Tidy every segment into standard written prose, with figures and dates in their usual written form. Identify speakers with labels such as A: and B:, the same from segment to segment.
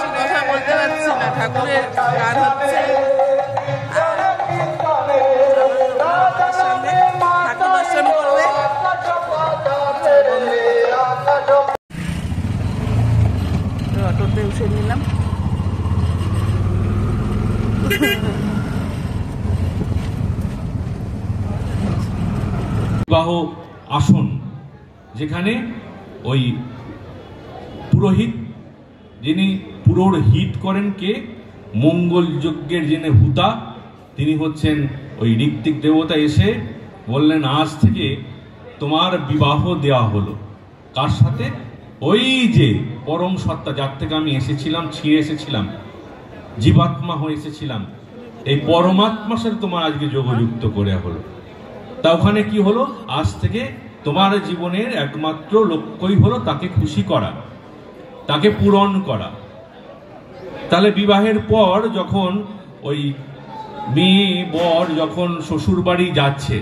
A: বেশি কথা বলতে পারছি না, ঠাকুরের গান হচ্ছে, ঠাকুর দর্শন করবে। অটোতে উঠে নিলাম।
B: বিবাহ আসন, যেখানে ওই পুরোহিত, যিনি পুরোর হিত করেন কে, মঙ্গল যজ্ঞের যিনি হুতা, তিনি হচ্ছেন ওই ঋত্বিক দেবতা। এসে বললেন, আজ থেকে তোমার বিবাহ দেওয়া হলো। কার সাথে? ওই যে পরম সত্তা, যার থেকে আমি এসেছিলাম, ছিঁড়ে এসেছিলাম, জীবাত্মা হয়ে এসেছিলাম, এই পরমাত্মার সাথে তোমার আজকে যোগযুক্ত করে হলো। তা ওখানে কি হলো? আজ থেকে তোমার জীবনের একমাত্র লক্ষ্যই হলো তাকে খুশি করা, তাকে পূরণ করা। তাহলে বিবাহের পর যখন ওই মেয়ে বর যখন শ্বশুর বাড়ি যাচ্ছে,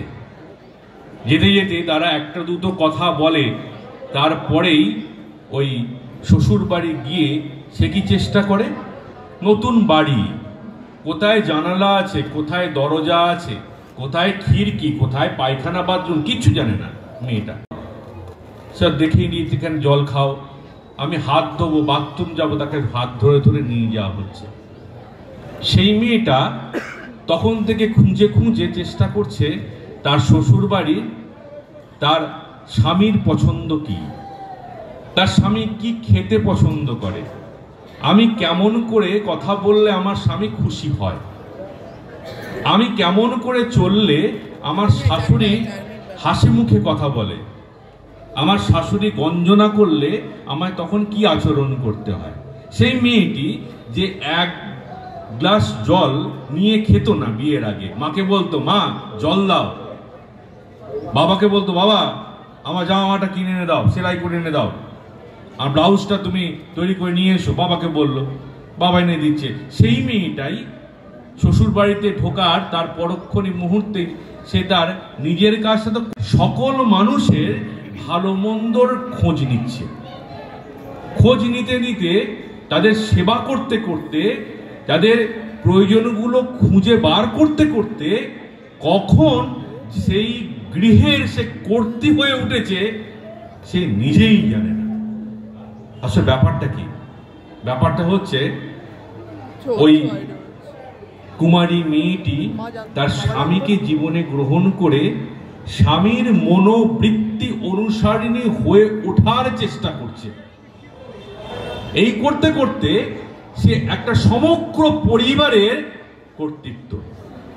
B: যেতে যেতে তারা একটা দুটো কথা বলে, তারপরেই ওই শ্বশুর বাড়ি গিয়ে সে কি চেষ্টা করে? নতুন বাড়ি, কোথায় জানালা আছে, কোথায় দরজা আছে, কোথায় খিড়কি, কোথায় পায়খানা বাথরুম, কিচ্ছু জানে না মেয়েটা। স্যার দেখিয়ে নিয়ে এখানে জল খাও, আমি হাত ধোবো, বাথরুম যাবো, তাকে হাত ধরে ধরে নিয়ে যাওয়া হচ্ছে। সেই মেয়েটা তখন থেকে খুঁজে খুঁজে চেষ্টা করছে তার শ্বশুর বাড়ির, তার স্বামীর পছন্দ কি, তার স্বামী কি খেতে পছন্দ করে, আমি কেমন করে কথা বললে আমার স্বামী খুশি হয়, আমি কেমন করে চললে আমার শাশুড়ি হাসি মুখে কথা বলে, আমার শাশুড়ি গঞ্জনা করলে আমায় তখন কি আচরণ করতে হয়। সেই মেয়েটি যে এক গ্লাস জল নিয়ে খেত না বিয়ের আগে, মাকে বলতো, মা জল দাও, বাবাকে বলতো, বাবা আমার জামাটা কিনে এনে দাও, সেলাই করে এনে দাও, আর ব্লাউজটা তুমি তৈরি করে নিয়ে এসো, বাবাকে বললো, বাবা এনে দিচ্ছে। সেই মেয়েটাই শ্বশুর বাড়িতে ঢোকার তার পরক্ষণে মুহূর্তে সে তার নিজের কাছে তো সকল মানুষের ভালো মন্দর খোঁজ নিচ্ছে। খোঁজ নিতে নিতে, তাদের সেবা করতে করতে, তাদের প্রয়োজনগুলো খুঁজে বার করতে করতে, কখন সেই গৃহের সে কর্ত্রী হয়ে উঠেছে সে নিজেই জানে না। আসলে ব্যাপারটা কি? ব্যাপারটা হচ্ছে ওই কুমারী মেয়েটি তার স্বামীকে জীবনে গ্রহণ করে স্বামীর মনোবৃত্তি অনুসারিণী হয়ে ওঠার চেষ্টা করছে। এই করতে করতে সে একটা সমগ্র পরিবারের কর্তৃত্ব,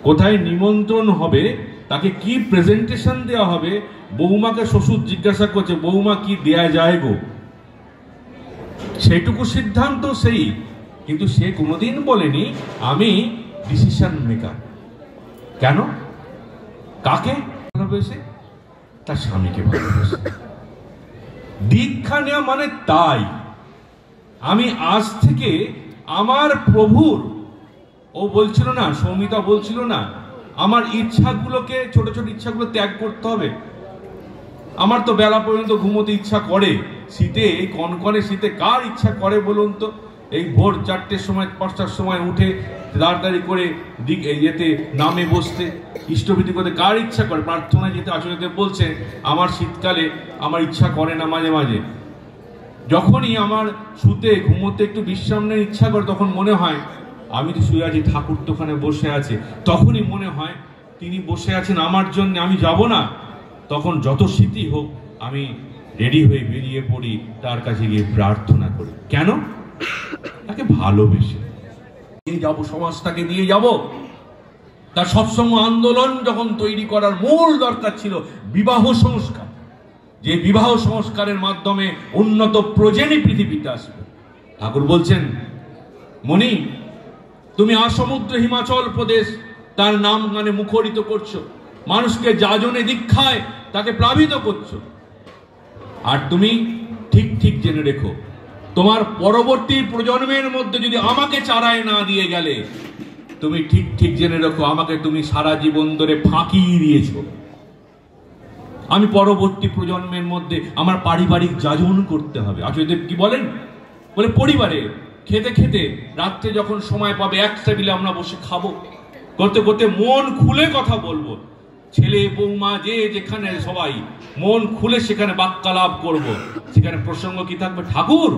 B: কোথায় নিমন্ত্রণ হবে, তাকে কি প্রেজেন্টেশন দেওয়া হবে, বৌমাকে শ্বশুর জিজ্ঞাসা করছে, বৌমা কি দেয়া যায় গো, সেইটুকু সিদ্ধান্ত সেই। কিন্তু সে কোনোদিন বলেনি আমি ডিসিশন মেকার। কেন? কাকে ভালোবেসে? তার স্বামীকে ভালোবেসে। দীক্ষা নেওয়া মানে তাই, আমি আজ থেকে আমার প্রভুর, ও বলছিল না, সৌমিতা বলছিল না, আমার ইচ্ছাগুলোকে, ছোট ছোট ইচ্ছাগুলো ত্যাগ করতে হবে। আমার তো বেলা পর্যন্ত ঘুমোতে ইচ্ছা করে, শীতে, এই কনকনে শীতে কার ইচ্ছা করে বলুন তো? এই ভোর 4টের সময় 5টার সময় উঠে তাড়াতাড়ি করে যেতে, নামে বসতে, ইষ্টবিধি করতে কার ইচ্ছা করে? প্রার্থনায় যেতে আচার্যদেব বলছে, আমার শীতকালে আমার ইচ্ছা করে না মাঝে মাঝে। যখনই আমার শুতে ঘুমোতে একটু বিশ্রাম নেওয়ার ইচ্ছা করে, তখন মনে হয় আমি তো শুয়ে আছি, ঠাকুর তো ওখানে বসে আছে। তখনই মনে হয় তিনি বসে আছেন আমার জন্য, আমি যাব না। তখন যত শীতই হোক আমি রেডি হয়ে বেরিয়ে পড়ি, তার কাছে গিয়ে প্রার্থনা করি। কেন? তাকে ভালোবেসে নিয়ে যাবো, সমাজটাকে নিয়ে যাব। তার সৎসঙ্গ আন্দোলন যখন তৈরি করার মূল দরকার ছিল বিবাহ সংস্কার, যে বিবাহ সংস্কারের মাধ্যমে উন্নত প্রজেনী পৃথিবীতে আসবে। ঠাকুর বলছেন, মণি তুমি আসমুদ্র হিমাচল প্রদেশ তার নাম গানে মুখরিত করছো, মানুষকে যাজনে দীক্ষায় তাকে প্লাবিত করছো, আর তুমি ঠিক ঠিক জেনে রেখো, তোমার পরবর্তী প্রজন্মের মধ্যে যদি আমাকে চারায় না দিয়ে গেলে, তুমি ঠিক ঠিক জেনে রেখো আমাকে তুমি সারা জীবন ধরে ফাঁকি দিয়েছো। আমি পরবর্তী প্রজন্মের মধ্যে আমার পারিবারিক যাজন করতে হবে। আচার্যদেব কি বলেন? বলে পরিবারে খেতে খেতে রাত্রে যখন সময় পাবে এক টেবিলে আমরা বসে খাবো, করতে করতে মন খুলে কথা বলবো, ছেলে বৌমা যে যেখানে সবাই মন খুলে সেখানে বাক্যালাপ করব। সেখানে প্রসঙ্গ কি থাকবে? ঠাকুর।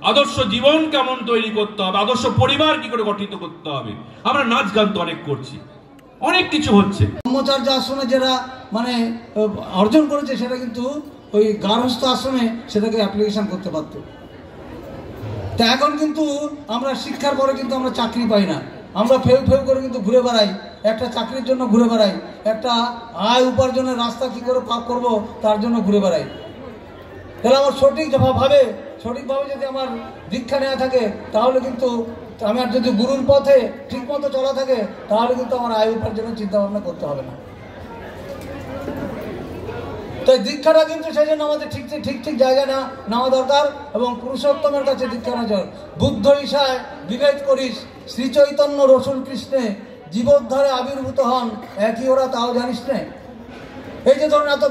B: আদর্শ জীবন কেমন তৈরি করতে হবে, আদর্শ পরিবার কি করে গঠিত করতে হবে। আমরা নাচ গান তো অনেক করছি, অনেক কিছু হচ্ছে।
C: ব্রহ্মচর্য আশ্রমে যারা মানে অর্জন করেছে সেটা কিন্তু ওই গার্হস্থ আশ্রমে সেটাকে অ্যাপ্লিকেশন করতে পারতো। তা এখন কিন্তু আমরা শিক্ষার পরে কিন্তু আমরা চাকরি পাই না, আমরা ফেউ ফেউ করে কিন্তু ঘুরে বেড়াই, একটা চাকরির জন্য ঘুরে বেড়াই, একটা আয় উপার্জনের রাস্তা কি করে পাপ করব তার জন্য ঘুরে বেড়াই। তাহলে আমার সঠিকভাবে যদি আমার দীক্ষা নেওয়া থাকে তাহলে কিন্তু আমার যদি গুরুর পথে ঠিক মতো চলা থাকে তাহলে কিন্তু আমার আয় উপার্জনের চিন্তা ভাবনা করতে হবে না। তাই দীক্ষাটা কিন্তু সেই জন্য আমাদের ঠিক জায়গায় নেওয়া দরকার এবং পুরুষোত্তমের কাছে দীক্ষা নেওয়া দরকার। বুদ্ধ ঈশায় বিভেদ করিস, শ্রী চৈতন্য রসুল কৃষ্ণে জীবোদ্ধারে আবির্ভূত হন, একই ওরা তাও জানিস নে। এই যে ধরুন এত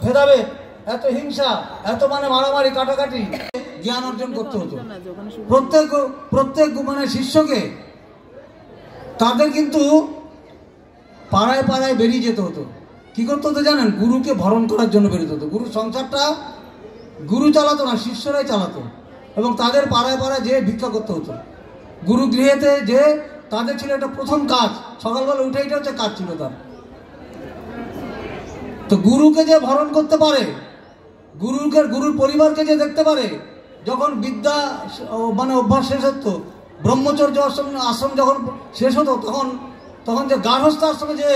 C: ভেদাভেদ, এত হিংসা, এত মানে মারামারি কাটাকাটি, জ্ঞান অর্জন করতে হতো। প্রত্যেক মানে শিষ্যকে তাদের কিন্তু পাড়ায় পাড়ায় বেরিয়ে যেতে হতো। কি করতে হতো জানেন? গুরুকে ভরণ করার জন্য বেরোতে হতো। গুরুর সংসারটা গুরু চালাতো না, শিষ্যরাই চালাতো এবং তাদের পাড়ায় পাড়ায় যে ভিক্ষা করতে হতো। গুরু গৃহেতে যে তাদের ছিল এটা প্রথম কাজ, সকালবেলা উঠে এটা হচ্ছে কাজ ছিল তার। তো গুরুকে যে ভরণ করতে পারে, গুরুর পরিবারকে যে দেখতে পারে, যখন বিদ্যা মানে অভ্যাস শেষ হতো, ব্রহ্মচর্য আশ্রম যখন শেষ হতো তখন যে গার্হস্থ আশ্রমে যে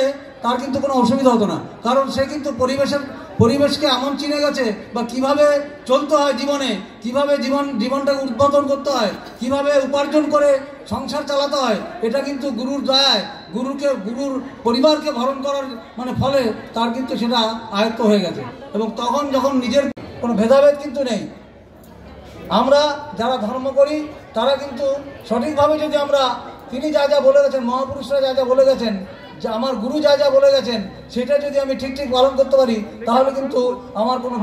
C: তার কিন্তু কোনো অসুবিধা হতো না, কারণ সে কিন্তু পরিবেশকে এমন চিনে গেছে বা কিভাবে চলতে হয় জীবনে, কিভাবে জীবনটাকে উদ্বোধন করতে হয়, কিভাবে উপার্জন করে সংসার চালাতে হয়, এটা কিন্তু গুরুর দয়ায় গুরুর পরিবারকে ভরণ করার মানে ফলে তার কিন্তু সেটা আয়ত্ত হয়ে গেছে। এবং তখন যখন নিজের কোনো ভেদাভেদ কিন্তু নেই, আমরা যারা ধর্ম করি তারা কিন্তু সঠিকভাবে যদি আমরা তিনি যা যা বলে গেছেন, মহাপুরুষরা যা যা বলে গেছেন, যে আমার গুরু যা যা বলে গেছেন সেটা যদি আমি ঠিক পালন করতে পারি তাহলে কিন্তু আমার কোনো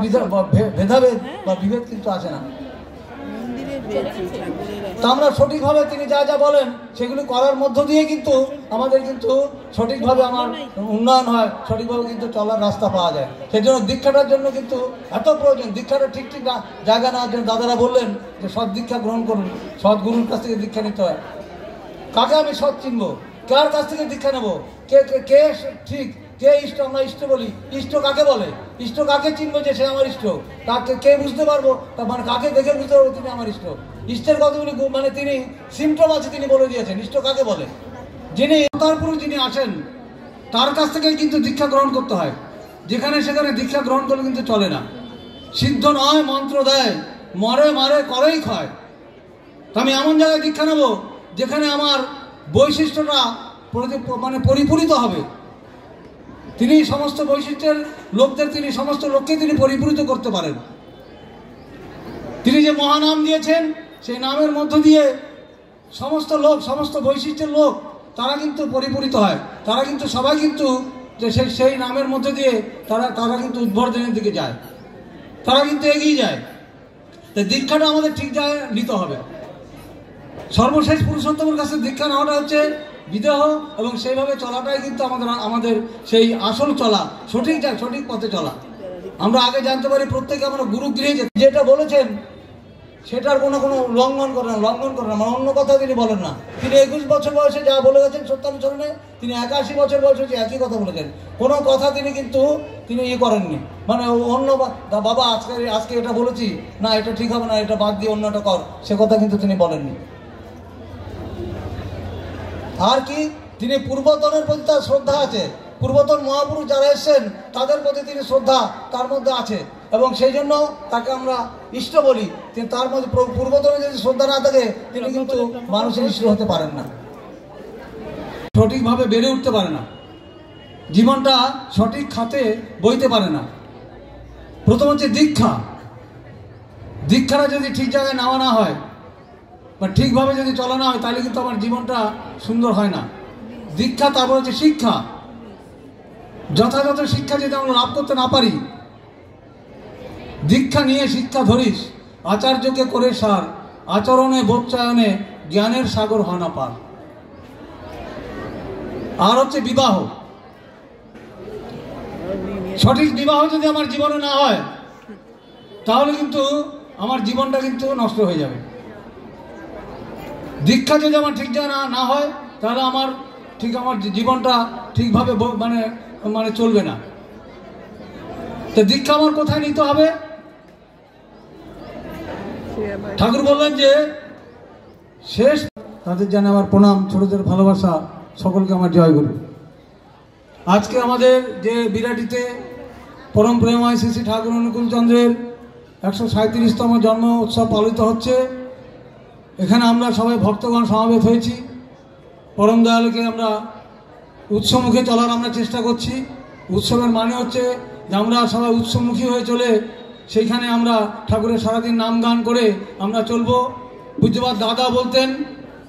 C: ভেদাভেদ বা বিভেদ কিন্তু আসে না। তা আমরা সঠিকভাবে তিনি যা যা বলেন সেগুলি করার মধ্য দিয়ে কিন্তু আমাদের কিন্তু সঠিকভাবে আমার উন্নয়ন হয়, সঠিকভাবে কিন্তু চলার রাস্তা পাওয়া যায়। সেই জন্য দীক্ষাটার জন্য কিন্তু এত প্রয়োজন। দীক্ষাটা ঠিক জায়গা নেওয়ার জন্য দাদারা বললেন যে সৎ দীক্ষা গ্রহণ করুন, সৎ গুরুর কাছ থেকে দীক্ষা নিতে হয়। কাকে আমি সৎ চিনবো, কার কাছ থেকে দীক্ষা নেবো, কে ঠিক, কে ইষ্ট? আমরা ইষ্ট বলি, ইষ্ট কাকে বলে? ইষ্ট কাকে চিনবো যে সে আমার ইষ্ট? কাকে কে বুঝতে পারবো, মানে কাকে দেখে বুঝতে পারবো তিনি আমার ইষ্ট? ইষ্টের কতগুলি মানে তিনি সিমটম আছে, তিনি বলে দিয়েছেন ইষ্ট কাকে বলে। যিনি তার পুরুষ যিনি আছেন তার কাছ থেকে কিন্তু দীক্ষা গ্রহণ করতে হয়। যেখানে সেখানে দীক্ষা গ্রহণ করলে কিন্তু চলে না। সিদ্ধ নয় মন্ত্র দেয়, মারে করেই ক্ষয়। আমি এমন জায়গায় দীক্ষা নেবো যেখানে আমার বৈশিষ্ট্যটা মানে পরিপূরিত হবে। তিনি সমস্ত বৈশিষ্ট্যের লোকদের, তিনি সমস্ত লোককে তিনি পরিপূরিত করতে পারেন। তিনি যে মহানাম দিয়েছেন সেই নামের মধ্য দিয়ে সমস্ত লোক, সমস্ত বৈশিষ্ট্যের লোক তারা কিন্তু পরিপূরিত হয়। তারা কিন্তু সবাই কিন্তু সেই নামের মধ্যে দিয়ে তারা কিন্তু উদ্বর্ধনের দিকে যায়, তারা কিন্তু এগিয়ে যায়। তাই দীক্ষাটা আমাদের ঠিক জায়গায় নিতে হবে। সর্বশেষ পুরুষোত্তমের কাছে দীক্ষা নেওয়াটা হচ্ছে বিদেহ এবং সেইভাবে চলাটাই কিন্তু আমাদের সেই আসল চলা, সঠিক পথে চলা। আমরা আগে জানতে পারি প্রত্যেকে আমরা গুরু গৃহে যেটা বলেছেন সেটার কোনো লঙ্ঘন করে না, মানে অন্য কথা তিনি বলেন না। তিনি 21 বছর বয়সে যা বলে গেছেন সত্যানুসরণে, তিনি 81 বছর বয়সে একই কথা বলেছেন। কোনো কথা তিনি কিন্তু করেননি, মানে অন্য বাবা আজকে এটা বলেছি না, এটা ঠিক হবে না, এটা বাদ দিয়ে অন্যটা কর, সে কথা কিন্তু তিনি বলেননি। আর কি, তিনি পূর্বতনের প্রতি তার শ্রদ্ধা আছে। পূর্বতন মহাপুরুষ যারা এসেছেন তাদের প্রতি তিনি শ্রদ্ধা তার মধ্যে আছে এবং সেই জন্য তাকে আমরা ইষ্ট বলি। তার মধ্যে পূর্বতনের যদি শ্রদ্ধা না থাকে তিনি কিন্তু মানুষের ইষ্ট হতে পারেন না, সঠিকভাবে বেড়ে উঠতে পারে না, জীবনটা সঠিক খাতে বইতে পারে না। প্রথম হচ্ছে দীক্ষাটা যদি ঠিক জায়গায় নেওয়া না হয় বা ঠিকভাবে যদি চলা না হয় তাহলে কিন্তু আমার জীবনটা সুন্দর হয় না। দীক্ষা, তারপর হচ্ছে শিক্ষা। যথাযথ শিক্ষা যদি আমরা লাভ করতে না পারি, দীক্ষা নিয়ে শিক্ষা ধরিস, আচার্যকে করে সার, আচরণে বোধচায়নে জ্ঞানের সাগর হয় না পার। আর হচ্ছে বিবাহ, সঠিক বিবাহ যদি আমার জীবনে না হয় তাহলে কিন্তু আমার জীবনটা কিন্তু নষ্ট হয়ে যাবে। দীক্ষা যদি আমার ঠিক না হয় তাহলে আমার জীবনটা ঠিকভাবে মানে চলবে না। তো দীক্ষা আমার কোথায় নিতে হবে? ঠাকুর বললেন যে শেষ, তাদের জানে আমার প্রণাম, ছোটদের ভালোবাসা, সকলকে আমার জয়গুরু। আজকে আমাদের যে বিরাটিতে পরম প্রেমময় শ্রী শ্রী ঠাকুর অনুকূল চন্দ্রের 137তম জন্ম উৎসব পালিত হচ্ছে। এখানে আমরা সবাই ভক্তগণ সমাবেত হয়েছি। পরম দয়ালুকে আমরা উৎসমুখে চলার আমরা চেষ্টা করছি। উৎসবের মানে হচ্ছে যে আমরা সবাই উৎসমুখী হয়ে চলে সেইখানে আমরা ঠাকুরের সারাদিন নাম গান করে আমরা চলব। পূজ্যপাদ দাদা বলতেন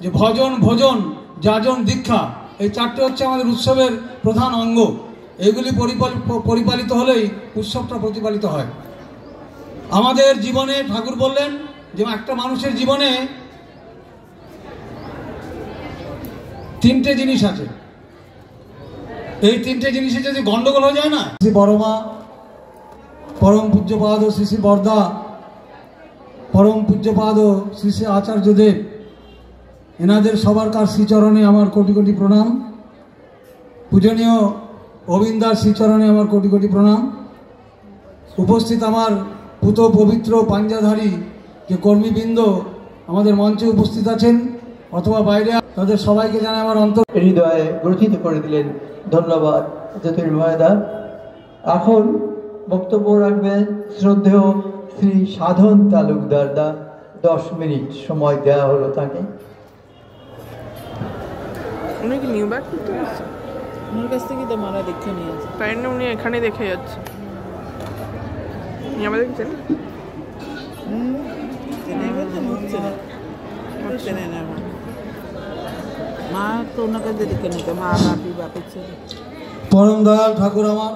C: যে ভজন ভোজন যাজন দীক্ষা, এই চারটে হচ্ছে আমাদের উৎসবের প্রধান অঙ্গ। এইগুলি পরিপালিত হলেই উৎসবটা প্রতিপালিত হয়। আমাদের জীবনে ঠাকুর বললেন যে একটা মানুষের জীবনে তিনটে জিনিস আছে, এই তিনটে জিনিসে যদি গন্ডগোল হয়ে যায় না, শ্রী বড়মা, পরম পূজ্যপাদ শ্রী শ্রী বরদা, পরম পূজ্যপাদ শ্রী শ্রী আচার্যদেব, এনাদের সবার কার শ্রীচরণে আমার কোটি কোটি প্রণাম। পূজনীয় গোবিন্দার শ্রীচরণে আমার কোটি কোটি প্রণাম। উপস্থিত আমার পুত পবিত্র পাঞ্জাধারী যে কর্মীবৃন্দ আমাদের মঞ্চে উপস্থিত আছেন অথবা বাইরে, তাদের সবাইকে জানাই আমার অন্তর
D: হৃদয়ে গ্রথিত করে দিলেন। ধন্যবাদ জ্যোতির্ময়দা। এখন বক্তব্য রাখবেন শ্রদ্ধেয় শ্রী সাধন তালুকদার দা। 10 মিনিট সময় দেওয়া হলো তাকে।
A: উনি কি নিউ ব্যাগ করতে গেছে?
E: ওনার কাছ থেকে তো মারা দেখে নিয়েছে।
A: তাই না, উনি এখানে দেখে যাচ্ছে। উনি আবার দেখছেন
E: চেনে গেছে, হচ্ছে না, চেনে না। মা তো ওনার কাছে দেখে নিতে, মা বাপি বাপের ছেলে।
C: পরম দয়াল ঠাকুর আমার